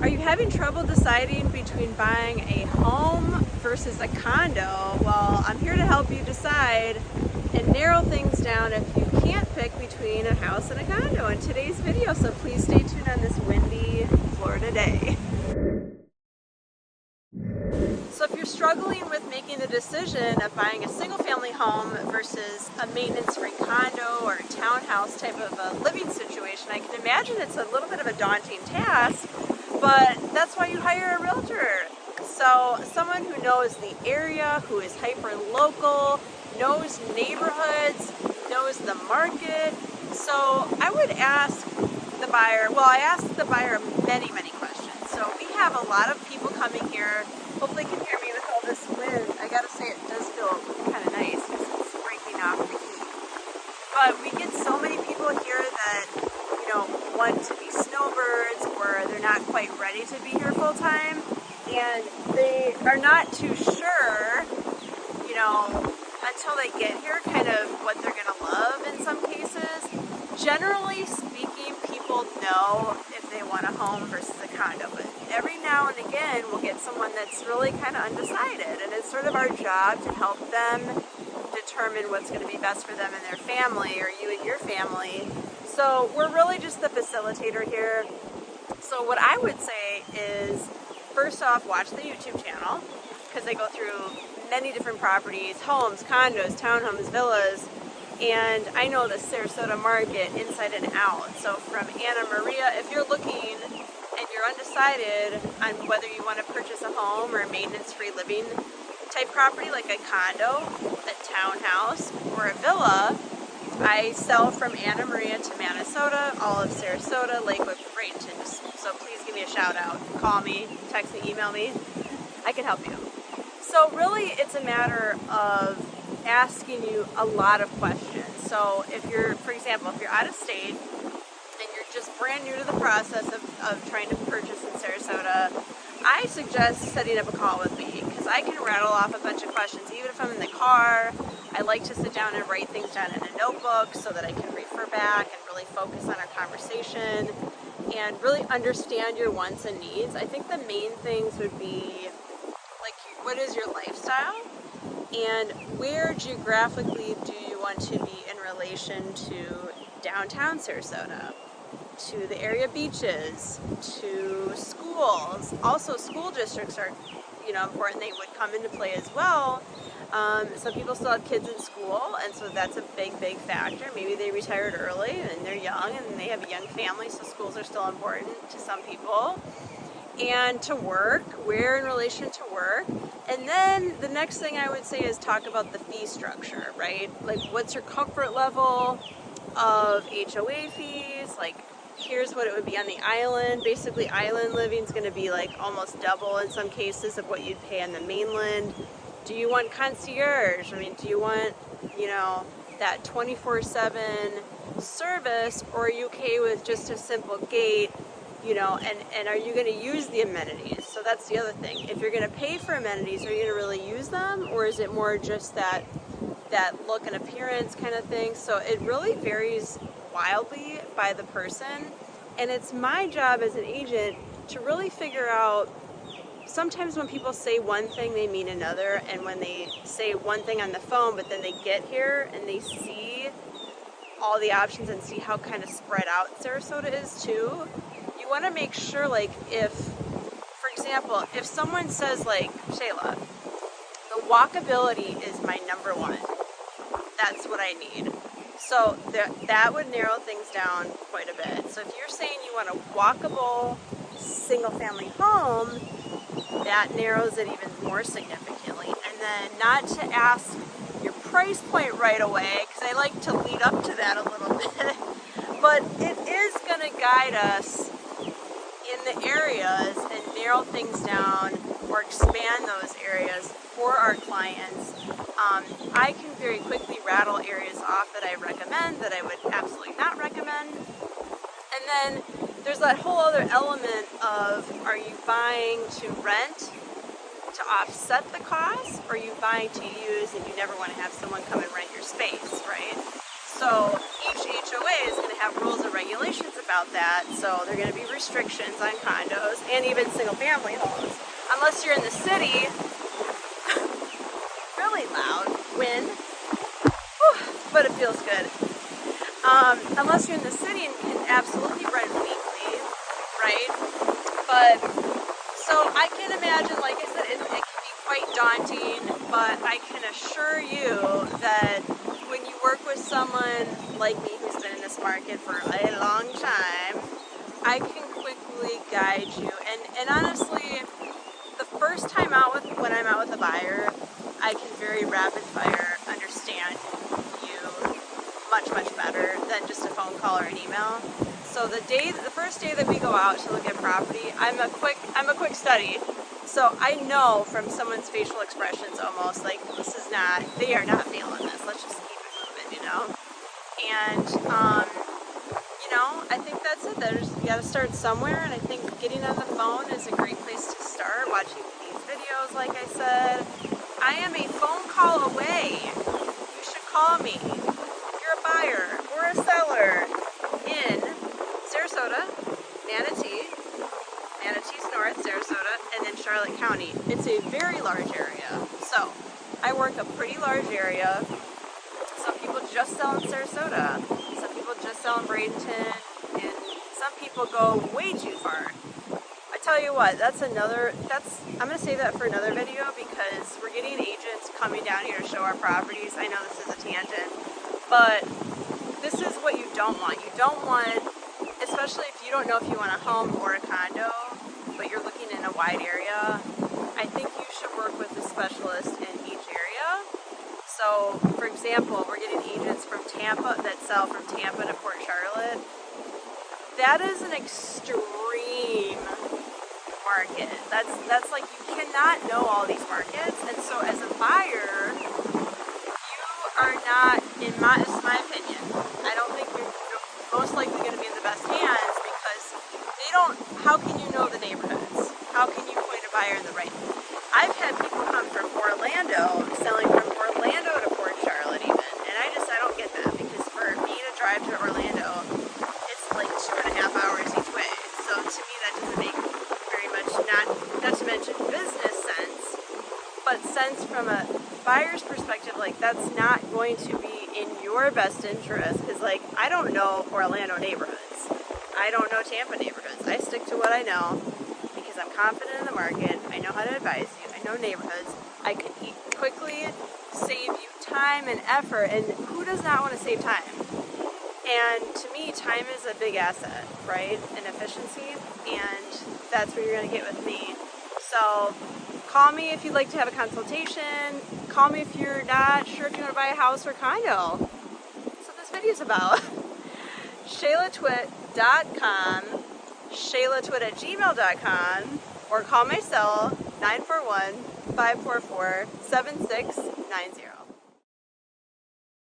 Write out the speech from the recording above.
Are you having trouble deciding between buying a home versus a condo? Well, I'm here to help you decide and narrow things down if you can't pick between a house and a condo in today's video. So please stay tuned on this windy Florida day. So if you're struggling with making the decision of buying a single family home versus a maintenance-free condo or a townhouse type of a living situation, I can imagine it's a little bit of a daunting task, but that's why you hire a realtor. So someone who knows the area, who is hyper-local, knows neighborhoods, knows the market. So I would ask the buyer, I asked the buyer many questions. So we have a lot of people coming here. Hopefully you can hear me with all this wind. I gotta say it does feel kind of nice because it's breaking off the heat. But we get so many people here that, want to be snowbirds or they're not quite ready to be here full time. And they are not too sure, until they get here, kind of what they're gonna love in some cases. Generally speaking, people know if they want a home versus a condo, but every now and again we'll get someone that's really kind of undecided, and it's sort of our job to help them determine what's going to be best for them and their family, or you and your family. So we're really just the facilitator here. So what I would say is, first off, watch the YouTube channel, because they go through many different properties, homes, condos, townhomes, villas. And I know the Sarasota market inside and out. So from Anna Maria, if you're looking and you're undecided on whether you want to purchase a home or a maintenance-free living type property like a condo, a townhouse, or a villa, I sell from Anna Maria to Minnesota, all of Sarasota, Lakewood, Bradenton. So please give me a shout out. Call me, text me, email me. I can help you. So really it's a matter of asking you a lot of questions. So if you're, for example, if you're out of state and you're just brand new to the process of trying to purchase in Sarasota, I suggest setting up a call with me, because I can rattle off a bunch of questions. Even if I'm in the car, I like to sit down and write things down in a notebook so that I can refer back and really focus on our conversation and really understand your wants and needs. I think the main things would be, like, what is your lifestyle? And where geographically do you want to be in relation to downtown Sarasota, to the area beaches, to schools? Also, school districts are, important. They would come into play as well. Some people still have kids in school, and so that's a big factor. Maybe they retired early and they're young and they have a young family, so schools are still important to some people. And to work, where in relation to work. And then the next thing I would say is talk about the fee structure, right? Like, what's your comfort level of HOA fees? Like, here's what it would be on the island. Basically, island living is going to be like almost double in some cases of what you'd pay on the mainland. Do you want concierge? Do you want, that 24/7 service, or are you okay with just a simple gate? And are you going to use the amenities? So that's the other thing. If you're going to pay for amenities, are you going to really use them? Or is it more just that look and appearance kind of thing? So it really varies wildly by the person. And it's my job as an agent to really figure out, sometimes when people say one thing, they mean another. And when they say one thing on the phone, but then they get here and they see all the options and see how kind of spread out Sarasota is too. You want to make sure, like, if, for example, if someone says, like, Shayla, the walkability is my number one, that's what I need. So that would narrow things down quite a bit. So if you're saying you want a walkable single family home, that narrows it even more significantly. And then not to ask your price point right away, because I like to lead up to that a little bit, but it is going to guide us in the areas and narrow things down or expand those areas for our clients. I can very quickly rattle areas off that I recommend, that I would absolutely not recommend. And then there's that whole other element of, are you buying to rent to offset the cost, or are you buying to use and you never want to have someone come and rent your space, right? So each HOA is going to have rules and regulations about that. So there are going to be restrictions on condos and even single family homes. Unless you're in the city, really loud wind, but it feels good. Unless you're in the city and can absolutely rent weekly, right? But, so I can imagine, like I said, it can be quite daunting, but I can assure you that when you work with someone like me who's been in this market for a long time, I can quickly guide you. And honestly, the first time when I'm out with a buyer, I can very rapid fire understand you much better than just a phone call or an email. So the first day that we go out to look at property, I'm a quick study. So I know from someone's facial expressions almost like they are not feeling this. Let's just keep it moving, you know. And I think that's it. You got to start somewhere, and I think getting on the phone is a great place to start. Watching these videos, like I said, I am a phone call away. You should call me. You're a buyer or a seller in Sarasota, Manatee's North, Sarasota, and then Charlotte County. It's a very large area. So I work a pretty large area. Some people just sell in Sarasota. Some people just sell in Bradenton. And some people go way too far. I tell you what, I'm going to save that for another video because we're getting agents coming down here to show our properties. I know this is a tangent, but this is what you don't want. You don't want, especially if you don't know if you want a home or a condo, but you're looking in a wide area, I think you should work with a specialist in each area. So, for example, we're getting agents from Tampa that sell from Tampa to Port Charlotte. That is an extreme market. That's like, you cannot know all these markets, and so as a buyer, you are not, this is my opinion, I don't think you're most likely going to be in the best hands because how can you know the neighborhoods? How can you point a buyer in the right? I've had people come from Orlando, selling from Orlando to Port Charlotte even, and I don't get that, because for me to drive to Orlando, it's like 2.5 hours each way. So to me that doesn't make very much, not to mention business sense, but sense from a buyer's perspective, like that's not going to be in your best interest, because like I don't know Orlando neighborhoods. I don't know Tampa neighborhoods. I stick to what I know because I'm confident in the market. I know how to advise you. I know neighborhoods. I can quickly save you time and effort, and who does not want to save time? And to me, time is a big asset, right? And efficiency, and that's what you're going to get with me. So call me if you'd like to have a consultation. Call me if you're not sure if you want to buy a house or condo. That's what this video is about. ShaylaTwit.com, ShaylaTwit@gmail.com, or call my cell 941-544-7690.